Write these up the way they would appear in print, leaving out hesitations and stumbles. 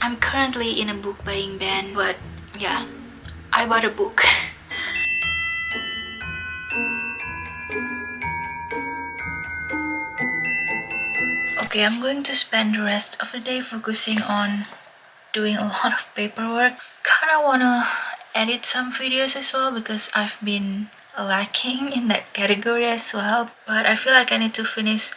I'm currently in a book buying ban, but yeah, I bought a book. Okay, I'm going to spend the rest of the day focusing on doing a lot of paperwork. Kinda wanna edit some videos as well because I've been lacking in that category as well. But I feel like I need to finish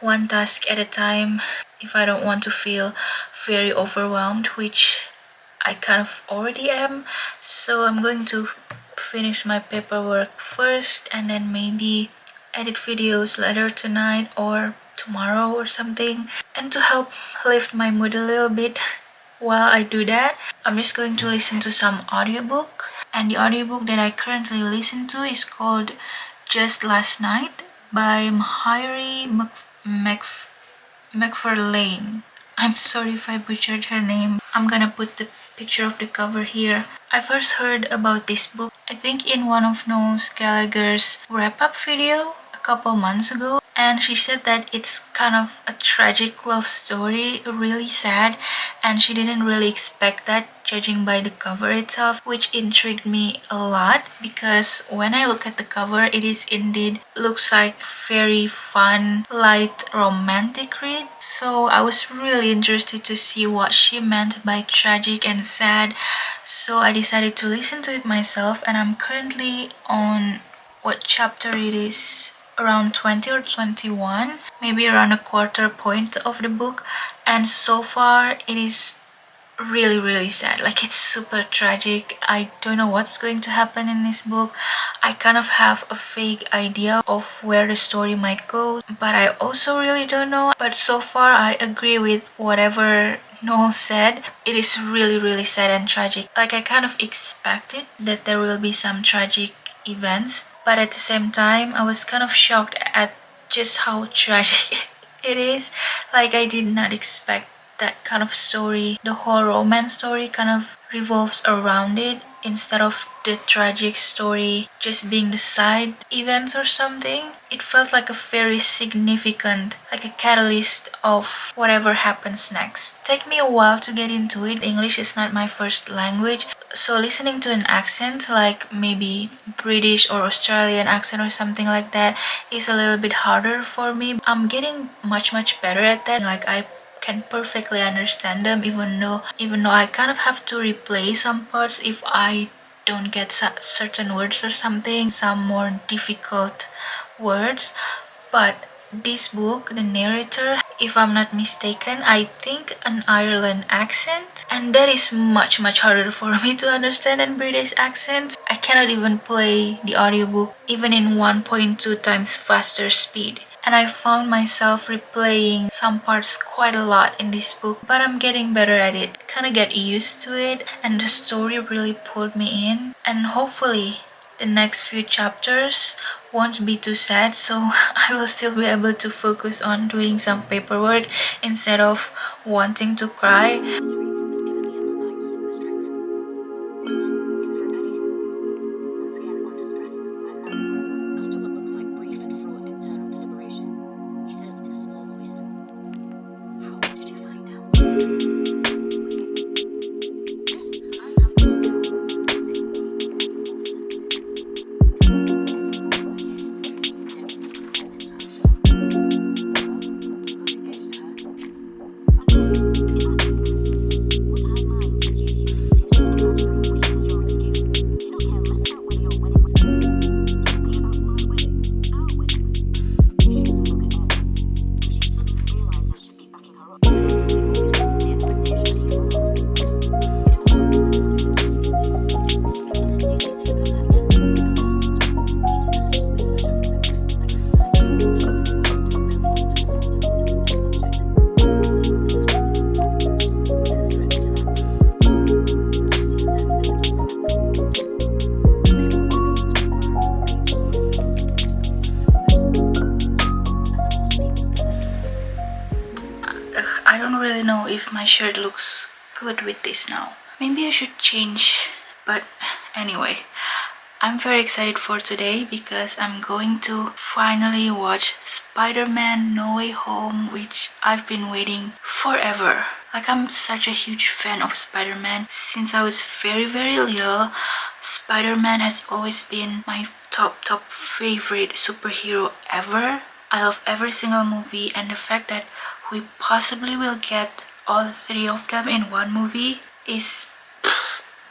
one task at a time if I don't want to feel very overwhelmed, which I kind of already am. So I'm going to finish my paperwork first and then maybe edit videos later tonight or tomorrow or something. And to help lift my mood a little bit while I do that, I'm just going to listen to some audiobook. And the audiobook that I currently listen to is called Just Last Night by Mhairi McFarlane. I'm sorry if I butchered her name. I'm gonna put the picture of the cover here. I first heard about this book, I think in one of Noel Gallagher's wrap-up video a couple months ago. And she said that it's kind of a tragic love story, really sad, and she didn't really expect that judging by the cover itself, which intrigued me a lot because when I look at the cover, it is indeed looks like very fun, light, romantic read. So I was really interested to see what she meant by tragic and sad. So I decided to listen to it myself, and I'm currently on what chapter it is, around 20 or 21, maybe around a quarter point of the book, and so far it is really sad. Like, it's super tragic. I don't know what's going to happen in this book. I kind of have a vague idea of where the story might go, but I also really don't know. But so far I agree with whatever Noel said. It is really sad and tragic. Like, I kind of expected that there will be some tragic events, but at the same time I was kind of shocked at just how tragic it is. Like, I did not expect that kind of story. The whole romance story kind of revolves around it instead of the tragic story just being the side events or something. It felt like a very significant, like a catalyst of whatever happens next. Take me a while to get into it. English is not my first language, so listening to an accent like maybe British or Australian accent or something like that is a little bit harder for me. I'm getting much better at that. Like, I can perfectly understand them, even though I kind of have to replay some parts if I don't get certain words or something, some more difficult words. But this book, the narrator, if I'm not mistaken, I think an Ireland accent, and that is much harder for me to understand than British accents. I cannot even play the audiobook even in 1.2 times faster speed. And I found myself replaying some parts quite a lot in this book, but I'm getting better at it. Kind of get used to it, and the story really pulled me in. And hopefully the next few chapters won't be too sad, so I will still be able to focus on doing some paperwork instead of wanting to cry. I don't really know if my shirt looks good with this now. Maybe I should change, but anyway, I'm very excited for today because I'm going to finally watch Spider-Man No Way Home, which I've been waiting forever. Like, I'm such a huge fan of Spider-Man. Since I was very little, Spider-Man has always been my top favorite superhero ever. I love every single movie, and the fact that we possibly will get all three of them in one movie is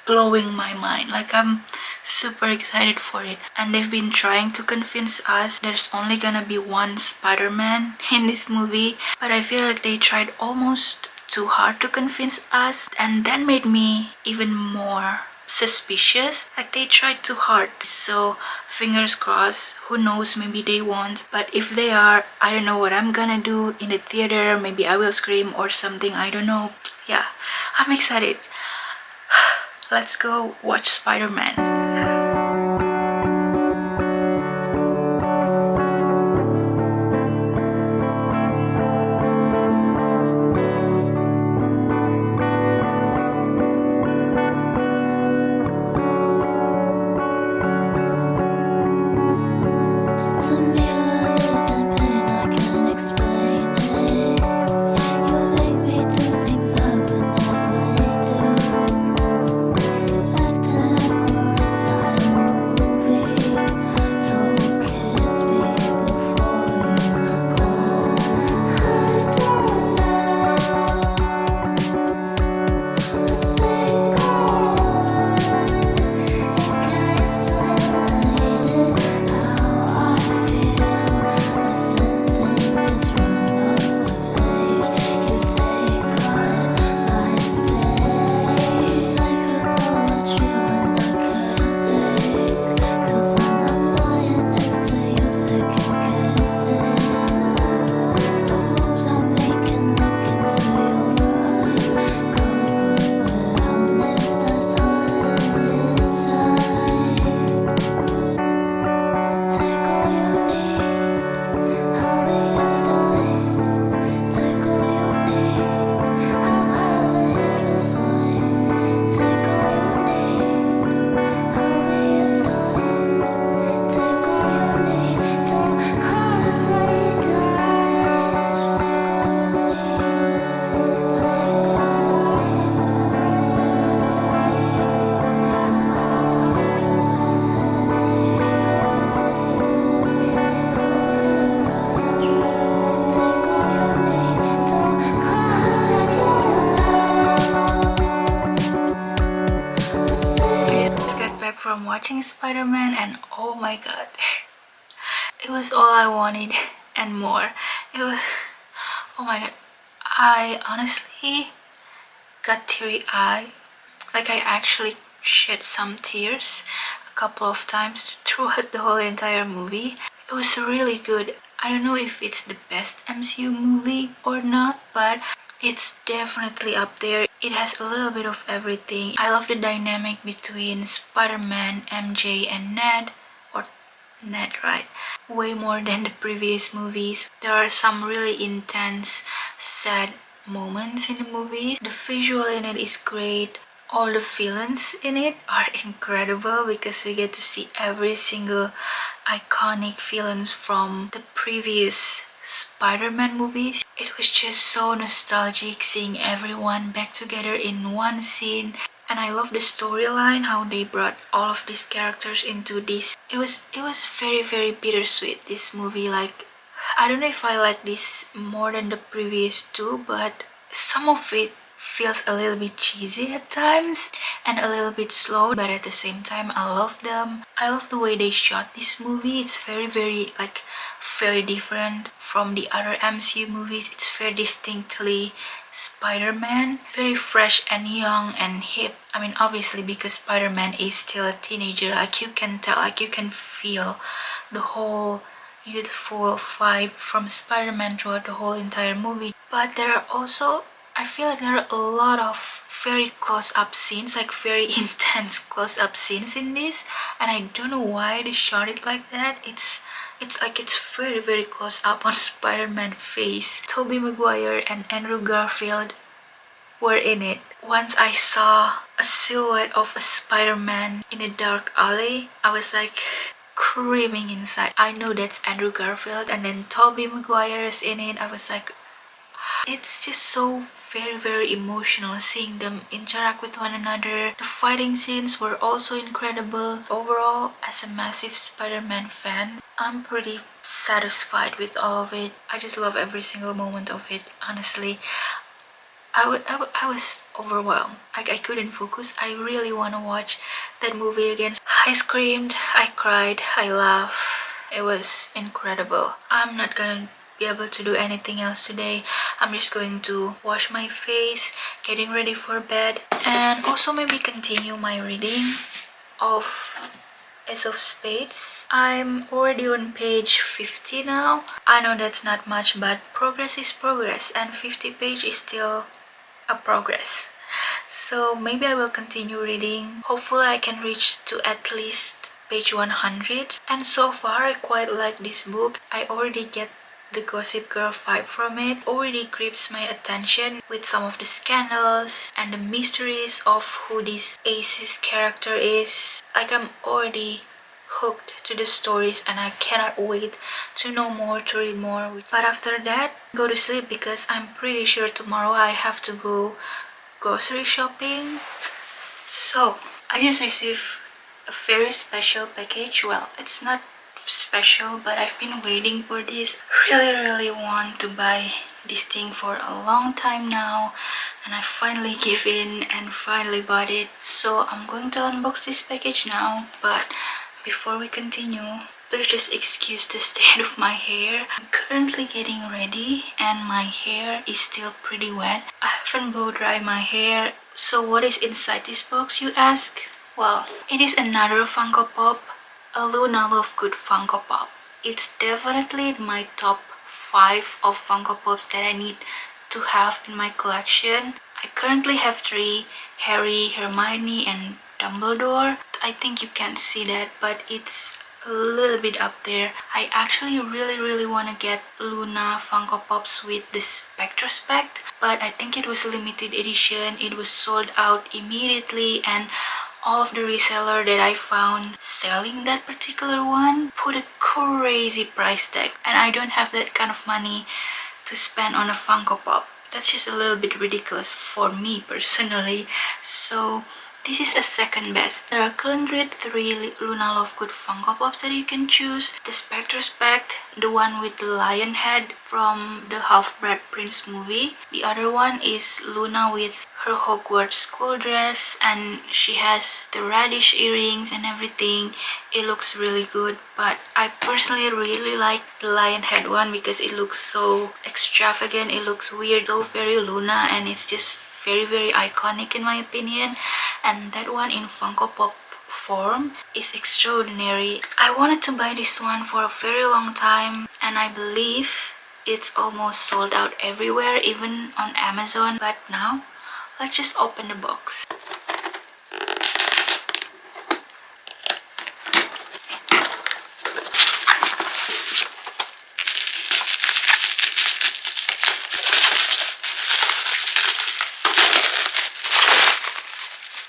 blowing my mind. Like, I'm super excited for it. And they've been trying to convince us there's only gonna be one Spider-Man in this movie, but I feel like they tried almost too hard to convince us, and that made me even more suspicious. Like, they tried too hard. So fingers crossed, who knows, maybe they won't. But if they are, I don't know what I'm gonna do in the theater. Maybe I will scream or something, I don't know. Yeah, I'm excited. Let's go watch Spider-Man. From watching Spider-Man, and oh my god, it was all I wanted and more. It was, oh my god, I honestly got teary-eyed. Like, I actually shed some tears a couple of times throughout the whole entire movie. It was really good. I don't know if it's the best MCU movie or not, but it's definitely up there. It has a little bit of everything. I love the dynamic between Spider-Man, MJ, and Ned. Or Ned, right? Way more than the previous movies. There are some really intense, sad moments in the movies. The visual in it is great. All the villains in it are incredible because we get to see every single iconic villains from the previous Spider-Man movies. It was just so nostalgic seeing everyone back together in one scene. And I love the storyline, how they brought all of these characters into this. It was very bittersweet, this movie. Like, I don't know if I like this more than the previous two, but some of it feels a little bit cheesy at times and a little bit slow, but at the same time I love them. I love the way they shot this movie. It's very different from the other MCU movies. It's very distinctly Spider-Man, very fresh and young and hip. I mean, obviously, because Spider-Man is still a teenager, like, you can tell, like, you can feel the whole youthful vibe from Spider-Man throughout the whole entire movie. But there are also, I feel like there are a lot of very close-up scenes, like very intense close-up scenes in this, and I don't know why they shot it like that. It's very close up on Spider-Man face. Tobey Maguire and Andrew Garfield were in it. Once I saw a silhouette of a Spider-Man in a dark alley, I was like screaming inside. I know that's Andrew Garfield, and then Tobey Maguire is in it. I was like, It's just so very emotional seeing them interact with one another. The fighting scenes were also incredible. Overall, as a massive Spider-Man fan, I'm pretty satisfied with all of it. I just love every single moment of it, honestly. I was overwhelmed. I couldn't focus. I really want to watch that movie again. I screamed, I cried, I laughed. It was incredible. I'm not gonna be able to do anything else today. I'm just going to wash my face, getting ready for bed, and also maybe continue my reading of of Spades. I'm already on page 50 now. I know that's not much, but progress is progress, and 50 page is still a progress. So maybe I will continue reading. Hopefully I can reach to at least page 100. And so far I quite like this book. I already get the Gossip Girl vibe from it. Already grips my attention with some of the scandals and the mysteries of who this Ace's character is. Like, I'm already hooked to the stories and I cannot wait to know more, to read more. But after that, go to sleep because I'm pretty sure tomorrow I have to go grocery shopping. So I just received a very special package. Well, it's not special, but I've been waiting for this. Really want to buy this thing for a long time now, and I finally gave in and finally bought it. So I'm going to unbox this package now, but before we continue, please just excuse the state of my hair. I'm currently getting ready and my hair is still pretty wet. I haven't blow dried my hair. So what is inside this box, you ask? Well, it is another Funko Pop, a Luna Lovegood Funko Pop. It's definitely in my top 5 of Funko Pops that I need to have in my collection. I currently have 3, Harry, Hermione, and Dumbledore. I think you can't see that, but it's a little bit up there. I actually really want to get Luna Funko Pops with the Spectrospect, but I think it was a limited edition. It was sold out immediately, and all of the reseller that I found selling that particular one put a crazy price tag, and I don't have that kind of money to spend on a Funko Pop. That's just a little bit ridiculous for me personally. So this is a second best. There are currently 3 Luna Lovegood Funko Pops that you can choose. The Spectrospect, the one with the lion head from the Half-Blood Prince movie. The other one is Luna with her Hogwarts school dress, and she has the radish earrings and everything. It looks really good, but I personally really like the lion head one because it looks so extravagant. It looks weird, so very Luna, and it's just very iconic in my opinion. And that one in Funko Pop form is extraordinary. I wanted to buy this one for a very long time, and I believe it's almost sold out everywhere, even on Amazon. But now let's just open the box.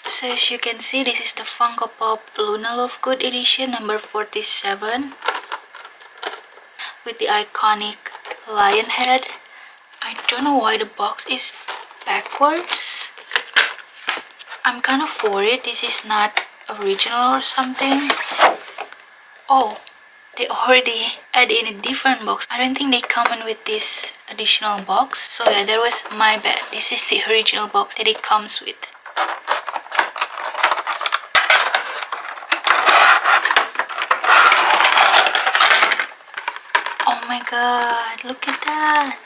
So as you can see, this is the Funko Pop Luna Lovegood edition number 47 with the iconic lion head. I don't know why the box is backwards. I'm kind of worried this is not original or something. Oh, they already add in a different box. I don't think they come in with this additional box. So yeah, that was my bad. This is the original box that it comes with. Oh my god, look at that.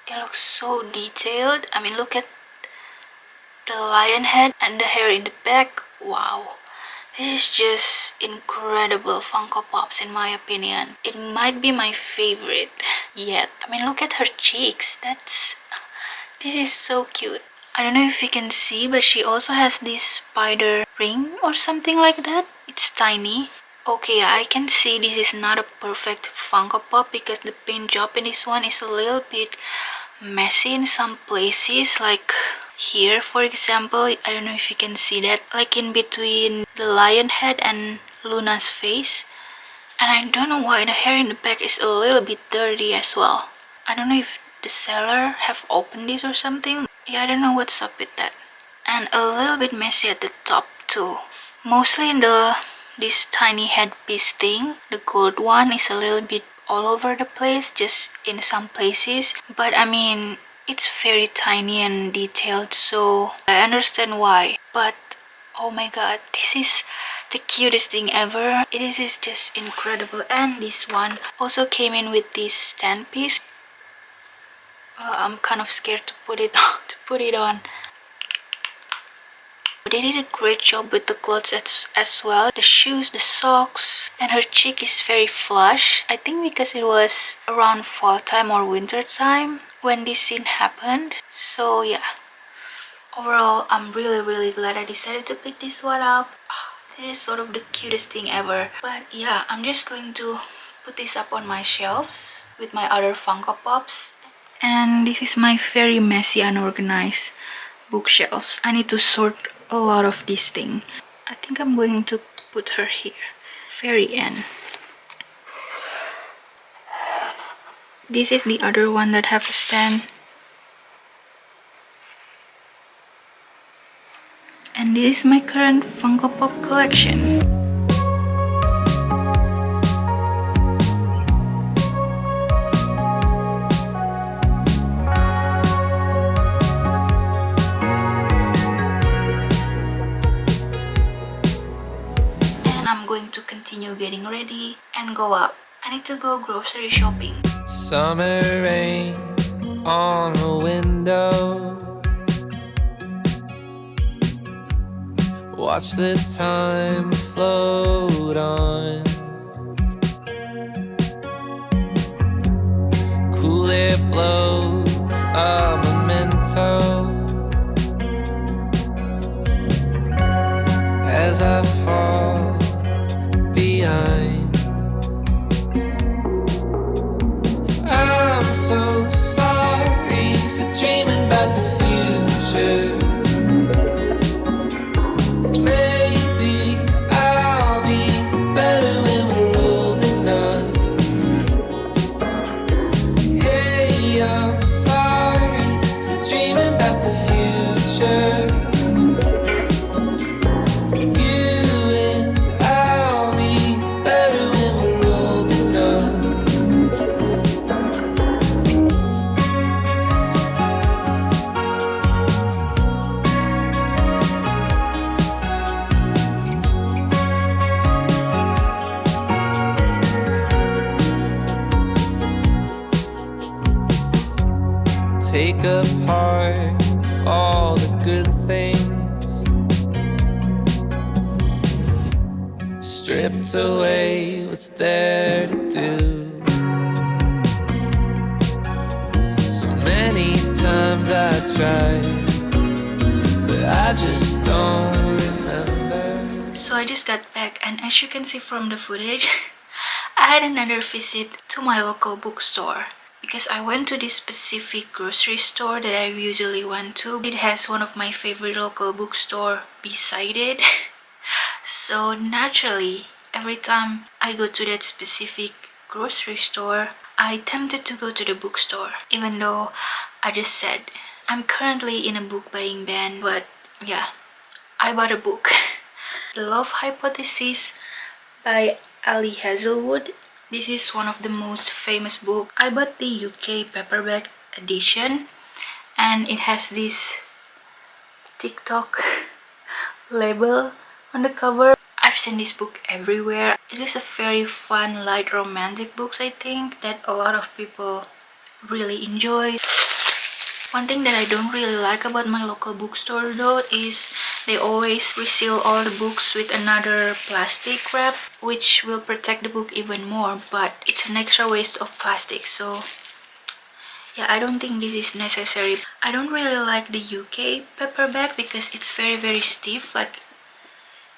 It looks so detailed. I mean, look at the lion head and the hair in the back. Wow. This is just incredible Funko Pops in my opinion. It might be my favorite yet. I mean, look at her cheeks. This is so cute. I don't know if you can see, but she also has this spider ring or something like that. It's tiny. Okay, I can see this is not a perfect Funko Pop because the paint job in this one is a little bit messy in some places, like here for example. I don't know if you can see that, like in between the lion head and Luna's face. And I don't know why the hair in the back is a little bit dirty as well. I don't know if the seller have opened this or something. Yeah, I don't know what's up with that. And a little bit messy at the top too. Mostly in this tiny headpiece thing. The gold one is a little bit all over the place, just in some places. But I mean, it's very tiny and detailed, so I understand why. But oh my god, this is the cutest thing ever. It is just incredible. And this one also came in with this stand piece. I'm kind of scared to put it on. They did a great job with the clothes as well. The shoes, the socks, and her cheek is very flush. I think because it was around fall time or winter time when this scene happened. So yeah, overall I'm really glad I decided to pick this one up. This is sort of the cutest thing ever. But yeah, I'm just going to put this up on my shelves with my other Funko Pops. And this is my very messy, unorganized bookshelves. I need to sort a lot of this thing. I think I'm going to put her here, very end. This is the other one that have a stand. And this is my current Funko Pop collection. To continue getting ready and go up. I need to go grocery shopping. Summer rain on the window. Watch the time float on. Cool air blows a memento as I fall behind. I'm so sorry for dreaming about the future. Maybe I'll be better when we're old enough. Hey, I'm sorry for dreaming about the future. Take apart all the good things, stripped away what's there to do. So many times I tried, but I just don't remember. So I just got back, and as you can see from the footage, I had another visit to my local bookstore. Because I went to this specific grocery store that I usually went to. It has one of my favorite local bookstore beside it. So naturally, every time I go to that specific grocery store, I tempted to go to the bookstore. Even though I just said, I'm currently in a book buying ban. But yeah, I bought a book. The Love Hypothesis by Hazelwood. This is one of the most famous books. I bought the UK paperback edition, and it has this TikTok label on the cover. I've seen this book everywhere. It is a very fun, light, romantic book, I think, that a lot of people really enjoy. One thing that I don't really like about my local bookstore though is they always reseal all the books with another plastic wrap, which will protect the book even more, but it's an extra waste of plastic. So yeah, I don't think this is necessary. I don't really like the UK paperback because it's very stiff, like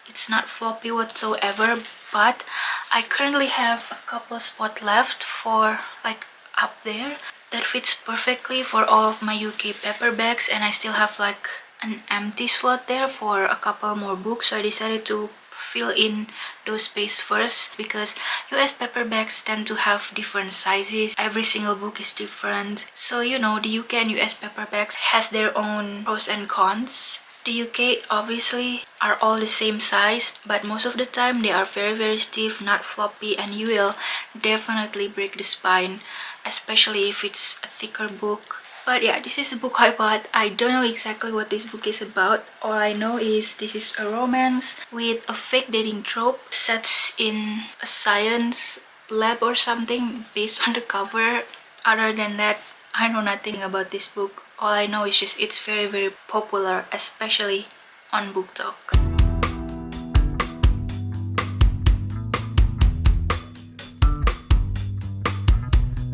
it's not floppy whatsoever. But I currently have a couple spots left for like up there that fits perfectly for all of my UK paperbacks, and I still have like an empty slot there for a couple more books, so I decided to fill in those space first, because US paperbacks tend to have different sizes. Every single book is different. So you know, the UK and US paperbacks has their own pros and cons. The UK obviously are all the same size, but most of the time they are very stiff, not floppy, and you will definitely break the spine, especially if it's a thicker book. But yeah, this is the book I bought. I don't know exactly what this book is about. All I know is this is a romance with a fake dating trope set in a science lab or something based on the cover. Other than that, I know nothing about this book. All I know is just it's very popular, especially on BookTok.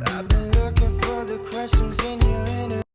I've been looking for the questions in